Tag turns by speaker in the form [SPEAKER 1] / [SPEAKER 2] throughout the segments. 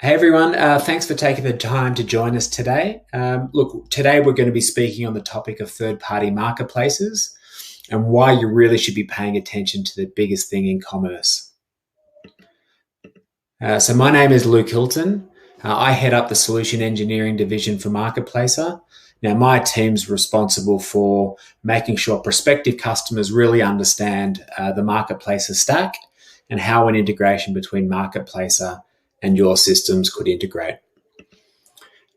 [SPEAKER 1] Hey everyone, thanks for taking the time to join us today. Look, today we're going to be speaking on the topic of third-party marketplaces and why you really should be paying attention to the biggest thing in commerce. So my name is Luke Hilton. I head up the solution engineering division for Marketplacer. Now my team's responsible for making sure prospective customers really understand the Marketplacer stack and how an integration between Marketplacer and your systems could integrate.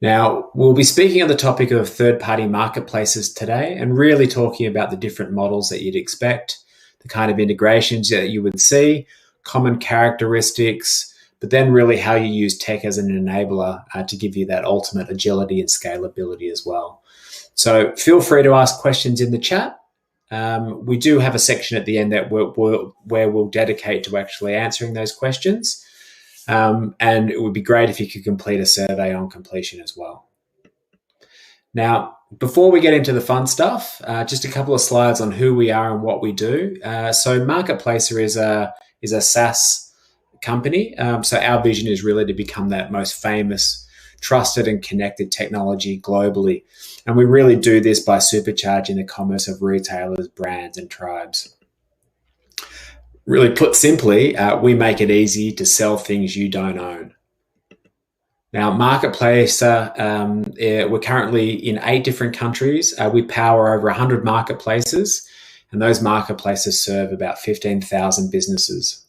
[SPEAKER 1] Now, we'll be speaking on the topic of third-party marketplaces today and really talking about the different models that you'd expect, the kind of integrations that you would see, common characteristics, but then really how you use tech as an enabler to give you that ultimate agility and scalability as well. So feel free to ask questions in the chat. We do have a section at the end that where we'll dedicate to actually answering those questions. And it would be great if you could complete a survey on completion as well. Now, before we get into the fun stuff, just a couple of slides on who we are and what we do. So Marketplacer is a SaaS company. So our vision is really to become that most famous, trusted and connected technology globally. And we really do this by supercharging the commerce of retailers, brands and tribes. Really put simply, we make it easy to sell things you don't own. Now, Marketplacer, we're currently in 8 different countries. We power over 100 marketplaces, and those marketplaces serve about 15,000 businesses.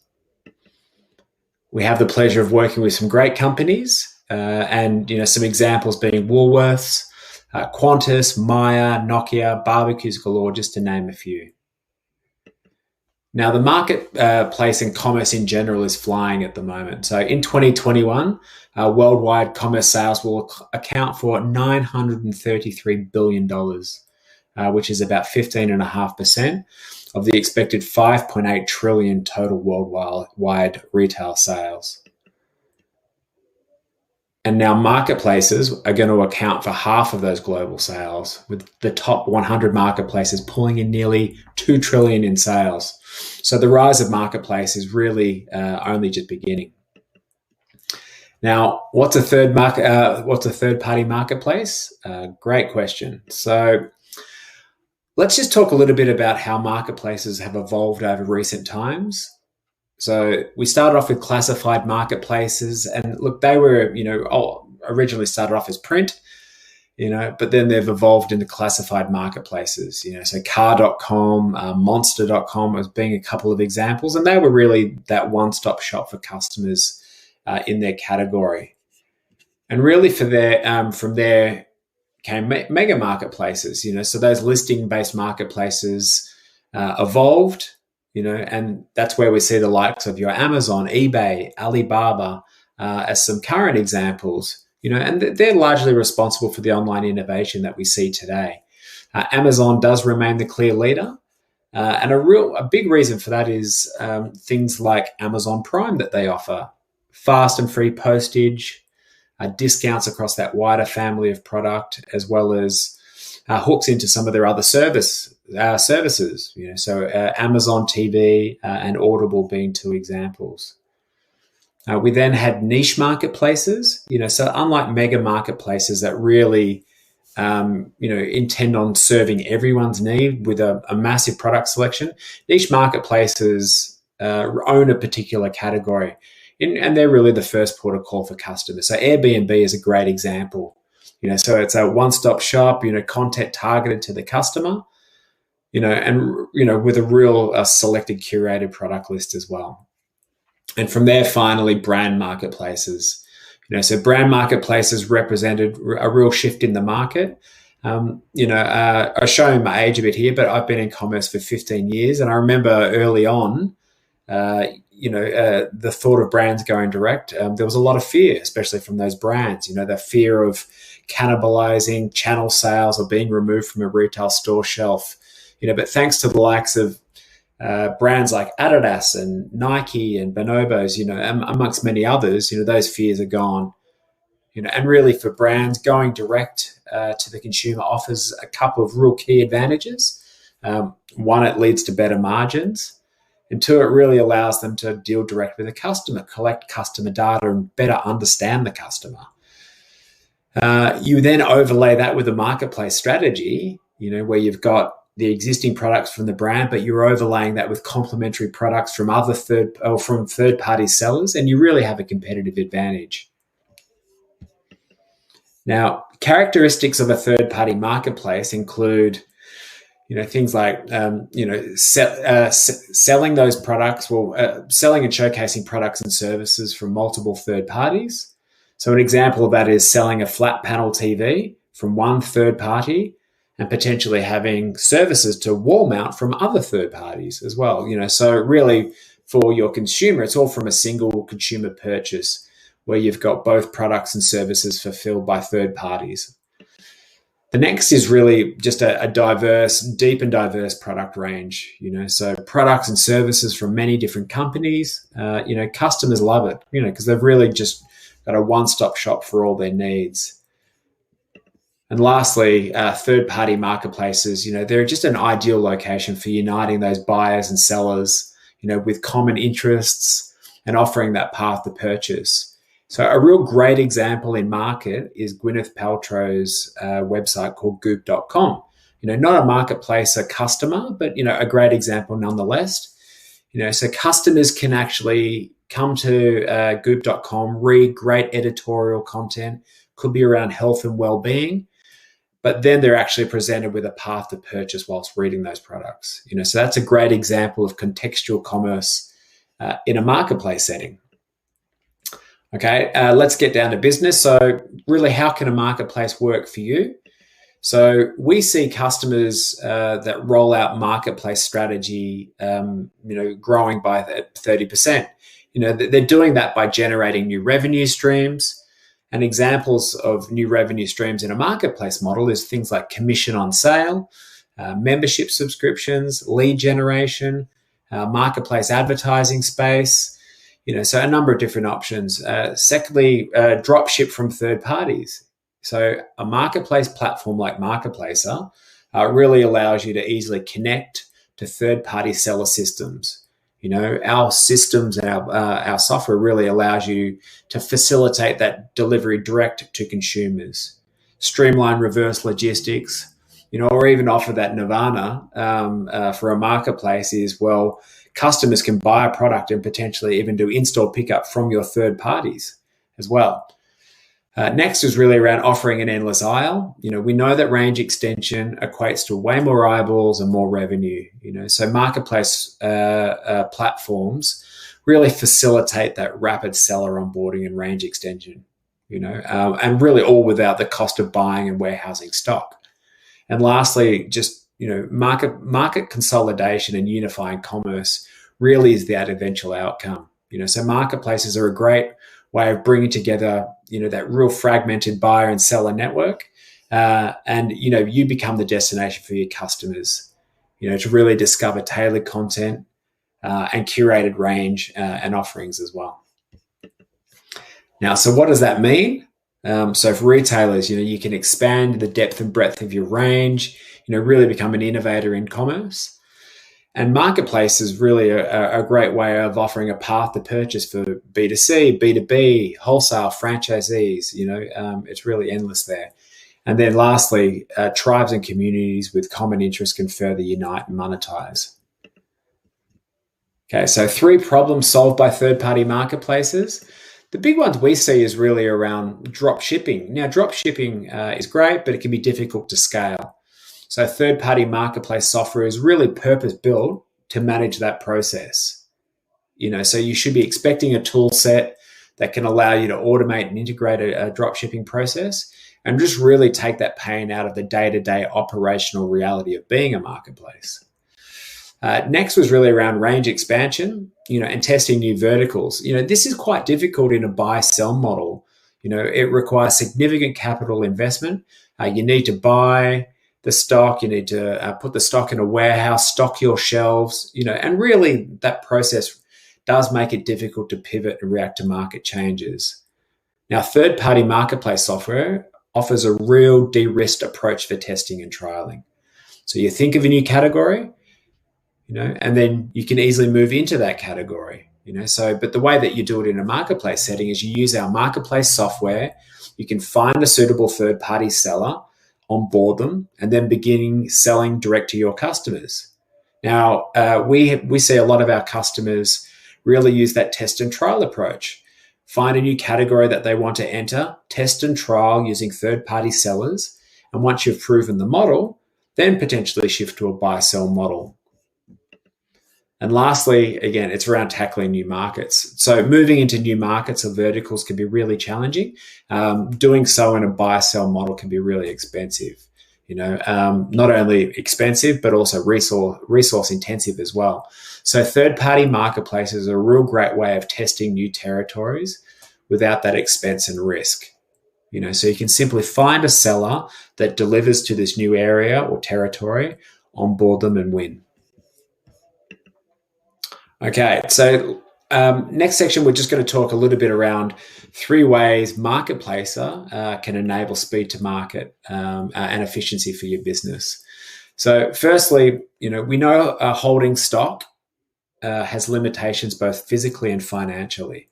[SPEAKER 1] We have the pleasure of working with some great companies, and some examples being Woolworths, Qantas, Myer, Nokia, Barbecues Galore, just to name a few. Now, the marketplace and commerce in general is flying at the moment. So in 2021, worldwide commerce sales will account for $933 billion, which is about 15.5% of the expected 5.8 trillion total worldwide retail sales. And now marketplaces are going to account for half of those global sales, with the top 100 marketplaces pulling in nearly 2 trillion in sales. So the rise of marketplace is really only just beginning. Now, what's a third-party marketplace? Great question. So let's just talk a little bit about how marketplaces have evolved over recent times. So we started off with classified marketplaces, and look, they were, originally started off as print, but then they've evolved into classified marketplaces, so car.com, monster.com as being a couple of examples, and they were really that one-stop shop for customers in their category. And really from there came mega marketplaces, so those listing-based marketplaces evolved, and that's where we see the likes of your Amazon, eBay, Alibaba as some current examples, and they're largely responsible for the online innovation that we see today. Amazon does remain the clear leader, and a big reason for that is things like Amazon Prime that they offer, fast and free postage, discounts across that wider family of product, as well as hooks into some of their other services. So Amazon TV and Audible being 2 examples. We then had niche marketplaces, so unlike mega marketplaces that really, intend on serving everyone's need with a massive product selection, niche marketplaces own a particular category, and they're really the first port of call for customers. So Airbnb is a great example. So it's a one-stop shop, content targeted to the customer, and with a real selected curated product list as well. And from there, finally, brand marketplaces. So brand marketplaces represented a real shift in the market. I'm showing my age a bit here, but I've been in commerce for 15 years, and I remember early on, the thought of brands going direct, there was a lot of fear, especially from those brands, the fear of cannibalizing channel sales or being removed from a retail store shelf. But thanks to the likes of brands like Adidas and Nike and Bonobos, amongst many others, those fears are gone. And really for brands, going direct to the consumer offers a couple of real key advantages. One, it leads to better margins. And two, it really allows them to deal direct with the customer, collect customer data, and better understand the customer. You then overlay that with a marketplace strategy, where you've got the existing products from the brand, but you're overlaying that with complementary products from third-party sellers, and you really have a competitive advantage. Now, characteristics of a third-party marketplace include, things like, selling those products, selling and showcasing products and services from multiple third parties. So an example of that is selling a flat panel TV from one third party and potentially having services to wall mount from other third parties as well. So really for your consumer, it's all from a single consumer purchase where you've got both products and services fulfilled by third parties. The next is really just a deep and diverse product range, so products and services from many different companies. Customers love it, because they've really just got a one-stop shop for all their needs. And lastly, third-party marketplaces, they're just an ideal location for uniting those buyers and sellers, with common interests and offering that path to purchase. So a real great example in market is Gwyneth Paltrow's website called goop.com. Not a marketplace, a customer, but, a great example nonetheless. So customers can actually come to goop.com, read great editorial content, could be around health and well-being, but then they're actually presented with a path to purchase whilst reading those products. So that's a great example of contextual commerce in a marketplace setting. Okay, let's get down to business. So really, how can a marketplace work for you? So we see customers that roll out marketplace strategy, growing by 30%. They're doing that by generating new revenue streams. And examples of new revenue streams in a marketplace model is things like commission on sale, membership subscriptions, lead generation, marketplace advertising space. So a number of different options. Secondly, drop ship from third parties. So a marketplace platform like Marketplacer really allows you to easily connect to third-party seller systems. Our systems and our software really allows you to facilitate that delivery direct to consumers, streamline reverse logistics, or even offer that nirvana for a marketplace is, well, customers can buy a product and potentially even do in-store pickup from your third parties as well. Next is really around offering an endless aisle. We know that range extension equates to way more eyeballs and more revenue. So marketplace platforms really facilitate that rapid seller onboarding and range extension. And really all without the cost of buying and warehousing stock. And lastly, just market consolidation and unifying commerce really is that eventual outcome. So marketplaces are a great way of bringing together, that real fragmented buyer and seller network, and you become the destination for your customers, to really discover tailored content and curated range and offerings as well. Now, so what does that mean? So for retailers, you can expand the depth and breadth of your range, really become an innovator in commerce. And marketplace is really a great way of offering a path to purchase for B2C, B2B, wholesale, franchisees. It's really endless there. And then lastly, tribes and communities with common interests can further unite and monetize. Okay, so 3 problems solved by third-party marketplaces. The big ones we see is really around drop shipping. Now, drop shipping is great, but it can be difficult to scale. So third-party marketplace software is really purpose-built to manage that process. So you should be expecting a tool set that can allow you to automate and integrate a drop shipping process and just really take that pain out of the day-to-day operational reality of being a marketplace. Next was really around range expansion, and testing new verticals. This is quite difficult in a buy-sell model. It requires significant capital investment. You need to buy the stock, you need to put the stock in a warehouse, stock your shelves, and really that process does make it difficult to pivot and react to market changes. Now, third-party marketplace software offers a real de-risked approach for testing and trialing. So you think of a new category, and then you can easily move into that category. But the way that you do it in a marketplace setting is you use our marketplace software. You can find a suitable third-party seller, onboard them, and then begin selling direct to your customers. Now, we see a lot of our customers really use that test and trial approach. Find a new category that they want to enter, test and trial using third-party sellers, and once you've proven the model, then potentially shift to a buy-sell model. And lastly, again, it's around tackling new markets. So moving into new markets or verticals can be really challenging. Doing so in a buy-sell model can be really expensive. Not only expensive, but also resource intensive as well. So third-party marketplaces are a real great way of testing new territories without that expense and risk. So you can simply find a seller that delivers to this new area or territory, onboard them and win. Okay, so next section, we're just going to talk a little bit around 3 ways Marketplacer can enable speed to market and efficiency for your business. So firstly, we know holding stock has limitations both physically and financially.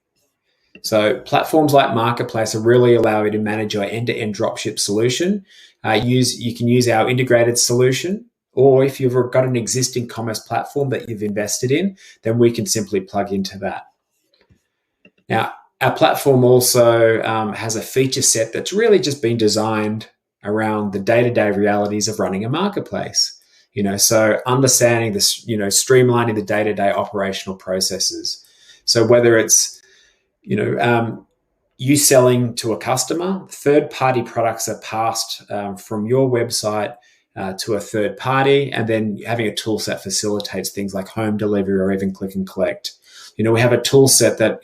[SPEAKER 1] So platforms like Marketplacer really allow you to manage your end-to-end dropship solution. You can use our integrated solution, or if you've got an existing commerce platform that you've invested in, then we can simply plug into that. Now, our platform also has a feature set that's really just been designed around the day-to-day realities of running a marketplace. So understanding this, streamlining the day-to-day operational processes. So whether it's, you selling to a customer, third-party products are passed from your website to a third party, and then having a tool set facilitates things like home delivery or even click and collect. We have a tool set that,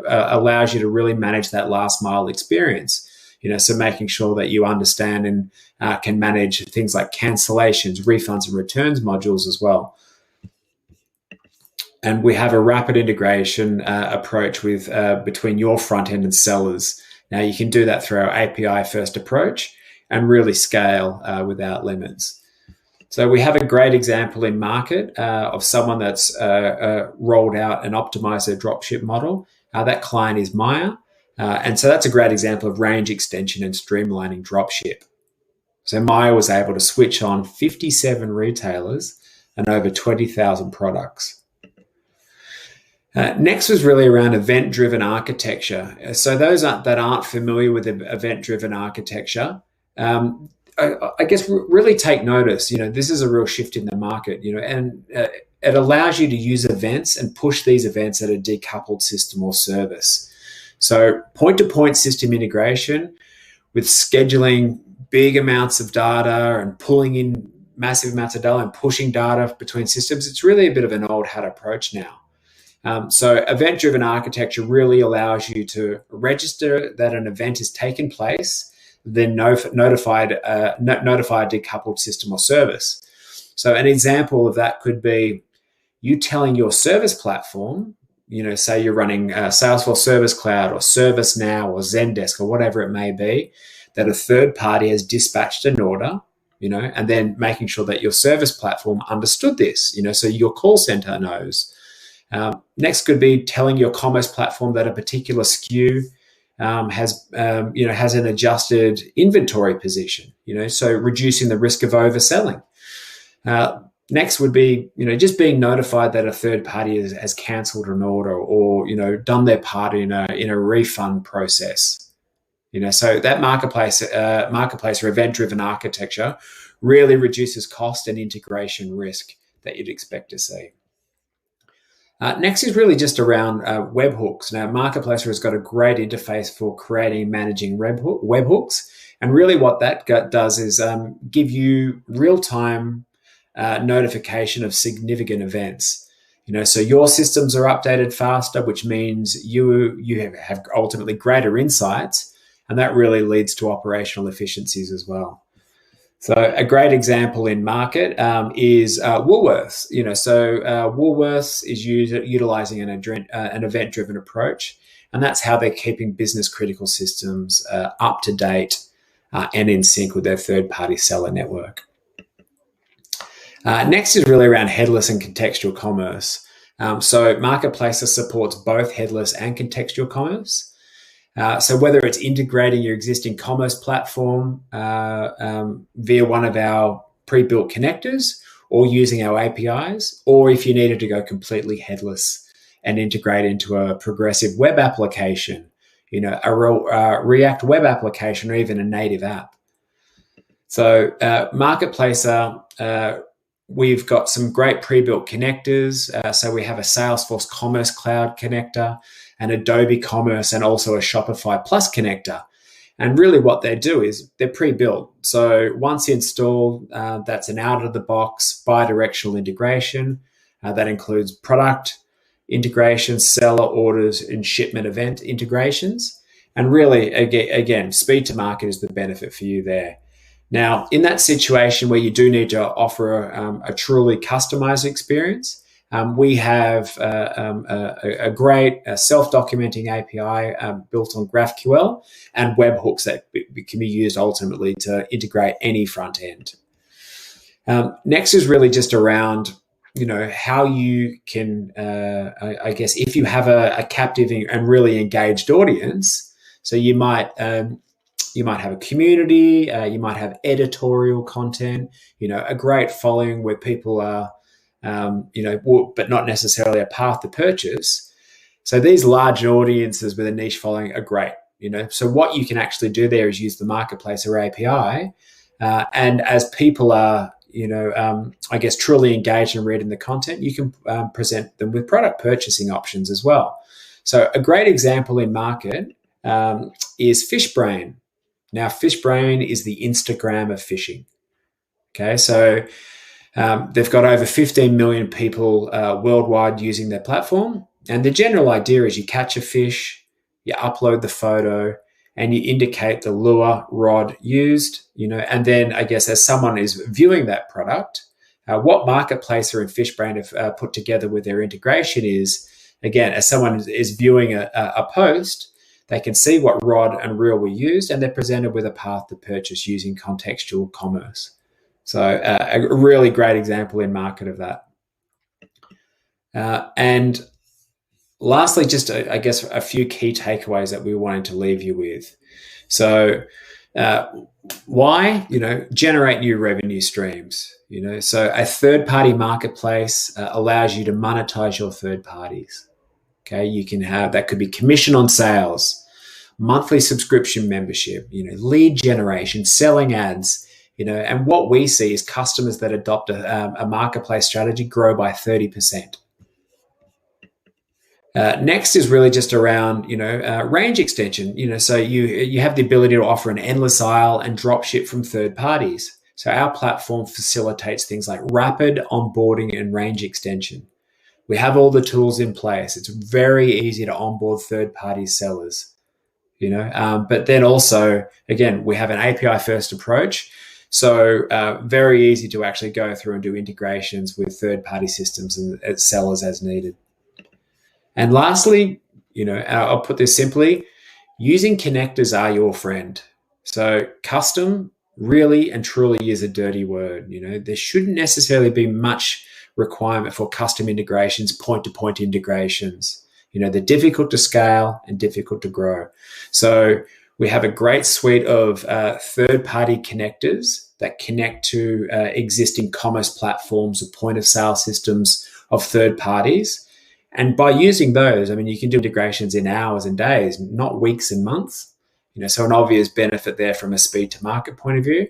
[SPEAKER 1] allows you to really manage that last mile experience. So making sure that you understand and can manage things like cancellations, refunds, and returns modules as well. And we have a rapid integration approach with between your front end and sellers. Now you can do that through our API first approach and really scale without limits. So we have a great example in market of someone that's rolled out and optimized their dropship model. That client is Maya. And so that's a great example of range extension and streamlining dropship. So Maya was able to switch on 57 retailers and over 20,000 products. Next was really around event-driven architecture. So those that aren't familiar with event-driven architecture, I guess really take notice. This is a real shift in the market. And it allows you to use events and push these events at a decoupled system or service. So point-to-point system integration with scheduling big amounts of data and pulling in massive amounts of data and pushing data between systems. It's really a bit of an old hat approach now. So event-driven architecture really allows you to register that an event has taken place, then notify a decoupled system or service. So an example of that could be you telling your service platform, say you're running Salesforce Service Cloud or ServiceNow or Zendesk or whatever it may be, that a third party has dispatched an order, and then making sure that your service platform understood this, so your call center knows. Next could be telling your commerce platform that a particular SKU has an adjusted inventory position, so reducing the risk of overselling. Next would be, just being notified that a third party has cancelled an order or, done their part in a refund process. So that marketplace or event-driven architecture really reduces cost and integration risk that you'd expect to see. Next is really just around webhooks. Now, Marketplacer has got a great interface for creating and managing webhooks. And really what that does is give you real-time notification of significant events. So your systems are updated faster, which means you have ultimately greater insights, and that really leads to operational efficiencies as well. So a great example in market is Woolworths. Woolworths is utilizing an event-driven approach, and that's how they're keeping business-critical systems up to date and in sync with their third-party seller network. Next is really around headless and contextual commerce. So Marketplaces supports both headless and contextual commerce. So whether it's integrating your existing commerce platform via one of our pre-built connectors or using our APIs, or if you needed to go completely headless and integrate into a progressive web application, a React web application, or even a native app. So Marketplace, we've got some great pre-built connectors. So we have a Salesforce Commerce Cloud connector, an Adobe Commerce, and also a Shopify Plus connector. And really what they do is they're pre-built. So once installed, that's an out-of-the-box bi-directional integration. That includes product integration, seller orders, and shipment event integrations. And really, again, speed to market is the benefit for you there. Now, in that situation where you do need to offer a truly customized experience, we have a great self-documenting API built on GraphQL and webhooks that can be used ultimately to integrate any front end. Next is really just around, how you can, I guess, if you have a captive and really engaged audience, so you might have a community, you might have editorial content, a great following where people are, but not necessarily a path to purchase. So these large audiences with a niche following are great. So what you can actually do there is use the marketplace or API, and as people are, I guess, truly engaged and reading the content, you can present them with product purchasing options as well. So a great example in market is FishBrain. Now, FishBrain is the Instagram of fishing. Okay, so they've got over 15 million people worldwide using their platform. And the general idea is you catch a fish, you upload the photo, and you indicate the lure rod used, and then I guess as someone is viewing that product, what Marketplace or in FishBrain have put together with their integration is, again, as someone is viewing a post, they can see what rod and reel were used, and they're presented with a path to purchase using contextual commerce. So a really great example in market of that. And lastly, just I guess a few key takeaways that we wanted to leave you with. So why? Generate new revenue streams. So a third-party marketplace allows you to monetize your third parties. Okay, you can have, that could be commission on sales, monthly subscription membership, lead generation, selling ads, and what we see is customers that adopt a marketplace strategy grow by 30%. Next is really just around, range extension. So you have the ability to offer an endless aisle and drop ship from third parties. So our platform facilitates things like rapid onboarding and range extension. We have all the tools in place. It's very easy to onboard third-party sellers, but then also, again, we have an API-first approach. So very easy to actually go through and do integrations with third-party systems and sellers as needed. And lastly, I'll put this simply, using connectors are your friend. So custom really and truly is a dirty word. There shouldn't necessarily be much requirement for custom integrations, point-to-point integrations. They're difficult to scale and difficult to grow. So we have a great suite of third-party connectors that connect to existing commerce platforms or point-of-sale systems of third parties. And by using those, you can do integrations in hours and days, not weeks and months. So an obvious benefit there from a speed to market point of view.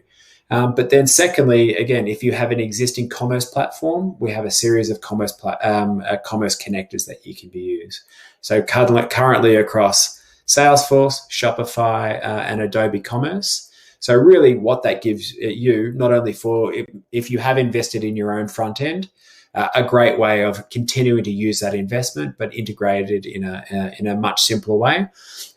[SPEAKER 1] But then secondly, again, if you have an existing commerce platform, we have a series of commerce connectors that you can be used. So currently across Salesforce, Shopify, and Adobe Commerce. So really what that gives you, not only for if you have invested in your own front end, a great way of continuing to use that investment, but integrated in a much simpler way.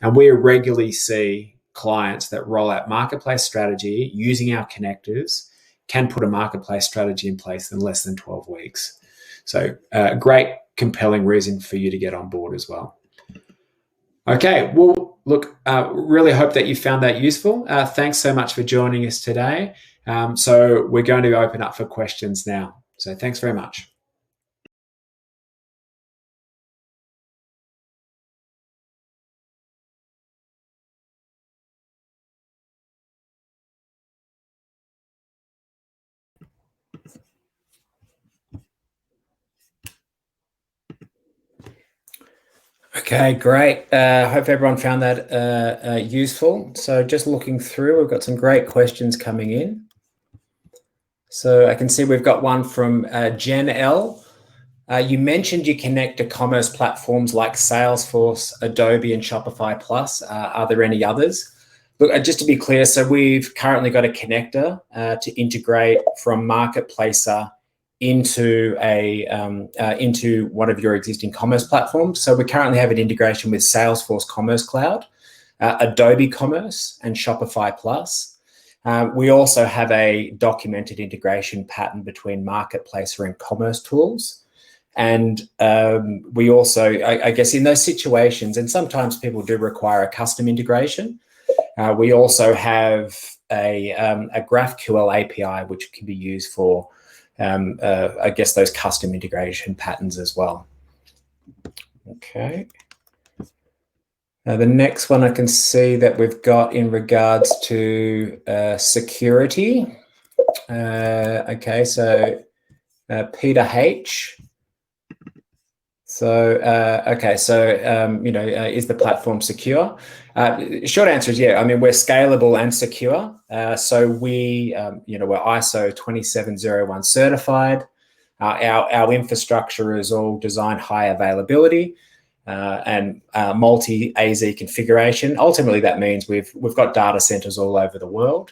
[SPEAKER 1] And we regularly see clients that roll out marketplace strategy using our connectors can put a marketplace strategy in place in less than 12 weeks. So a great, compelling reason for you to get on board as well. Okay, well, look, really hope that you found that useful. Thanks so much for joining us today. So we're going to open up for questions now. So thanks very much. Okay, great. Hope everyone found that useful. So just looking through, we've got some great questions coming in. So I can see we've got one from Jen L. You mentioned you connect to commerce platforms like Salesforce, Adobe, and Shopify Plus. Are there any others? Look, just to be clear, so we've currently got a connector to integrate from Marketplacer into into one of your existing commerce platforms. So we currently have an integration with Salesforce Commerce Cloud, Adobe Commerce, and Shopify Plus. We also have a documented integration pattern between Marketplacer and Commerce Tools. And we also, I guess, in those situations, and sometimes people do require a custom integration, we also have a GraphQL API, which can be used for, I guess, those custom integration patterns as well. Okay. The next one I can see that we've got in regards to security. Okay, so Peter H. So, okay, so, is the platform secure? Short answer is yeah. I mean, we're scalable and secure. So we're ISO 27001 certified. Our infrastructure is all designed high availability and multi-AZ configuration. Ultimately, that means we've got data centers all over the world.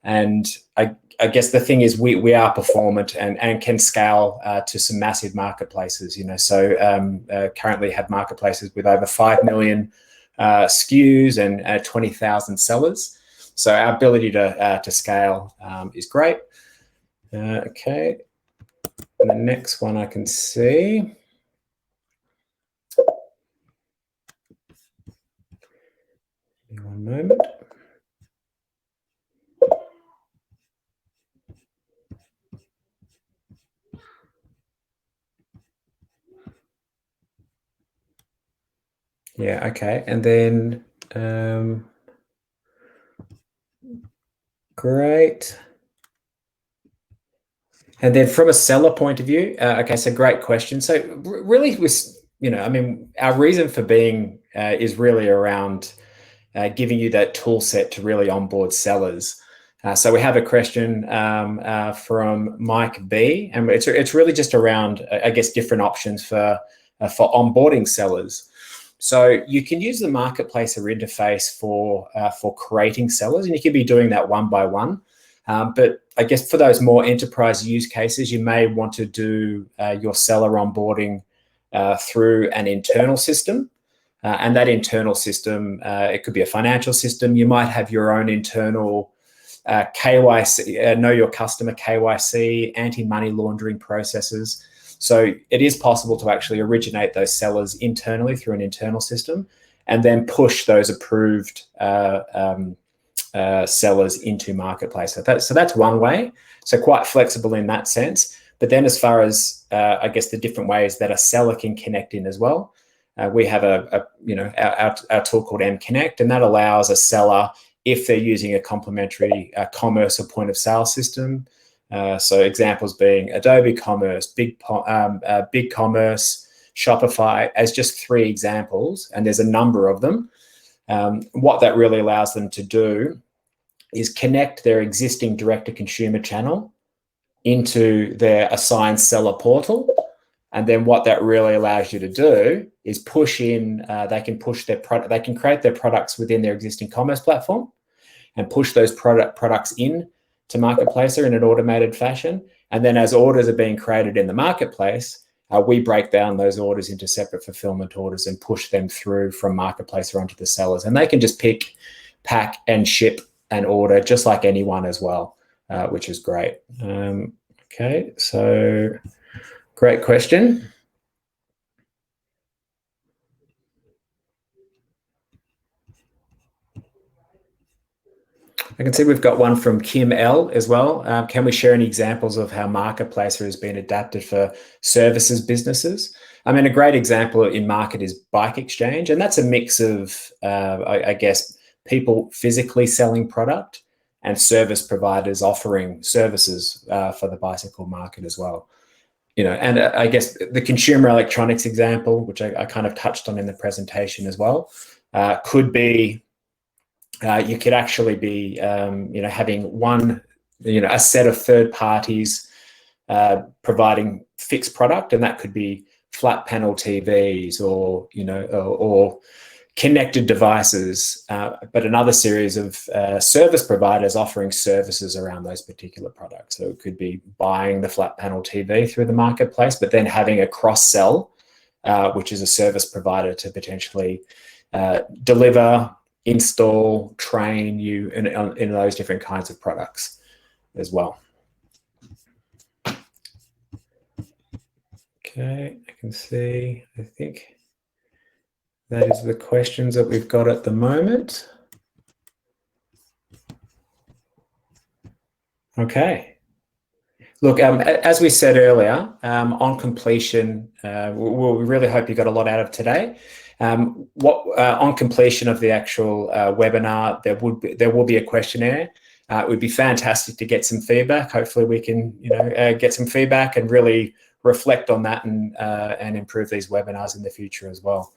[SPEAKER 1] And I guess the thing is we are performant and can scale to some massive marketplaces, so currently have marketplaces with over 5 million SKUs and 20,000 sellers. So our ability to scale is great. Okay. And the next one I can see. Give me one moment. Yeah, okay. And then, great. And then from a seller point of view, okay, so great question. So really, our reason for being is really around giving you that tool set to really onboard sellers. So we have a question from Mike B, and it's really just around, I guess, different options for onboarding sellers. So you can use the Marketplacer interface for creating sellers, and you can be doing that one by one. But I guess for those more enterprise use cases, you may want to do your seller onboarding through an internal system. And that internal system, it could be a financial system. You might have your own internal KYC, know your customer KYC, anti-money laundering processes. So it is possible to actually originate those sellers internally through an internal system and then push those approved sellers into Marketplace. So that's one way. So quite flexible in that sense. But then as far as, I guess, the different ways that a seller can connect in as well, we have our tool called mConnect, and that allows a seller, if they're using a complementary commerce or point of sale system. So examples being Adobe Commerce, BigCommerce, Shopify, as just 3 examples, and there's a number of them. What that really allows them to do is connect their existing direct-to-consumer channel into their assigned seller portal. And then what that really allows you to do is push in, they can create their products within their existing commerce platform and push those products in to Marketplacer in an automated fashion. And then as orders are being created in the marketplace, we break down those orders into separate fulfillment orders and push them through from Marketplacer onto the sellers. And they can just pick, pack, and ship an order just like anyone as well, which is great. Okay, so great question. I can see we've got one from Kim L as well. Can we share any examples of how Marketplacer has been adapted for services businesses? I mean, a great example in market is Bike Exchange, and that's a mix of, I guess, people physically selling product and service providers offering services for the bicycle market as well. And I guess the consumer electronics example, which I kind of touched on in the presentation as well, could be you could actually be, having one, a set of third parties providing fixed product, and that could be flat panel TVs or connected devices, but another series of service providers offering services around those particular products. So it could be buying the flat panel TV through the marketplace, but then having a cross sell, which is a service provider to potentially deliver, install, train you in those different kinds of products as well. Okay, I can see, I think that is the questions that we've got at the moment. Okay. Look, as we said earlier, on completion, we really hope you got a lot out of today. On completion of the actual webinar, there will be a questionnaire. It would be fantastic to get some feedback. Hopefully, we can get some feedback and really reflect on that and improve these webinars in the future as well.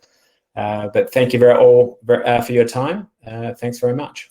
[SPEAKER 1] But thank you all for your time. Thanks very much.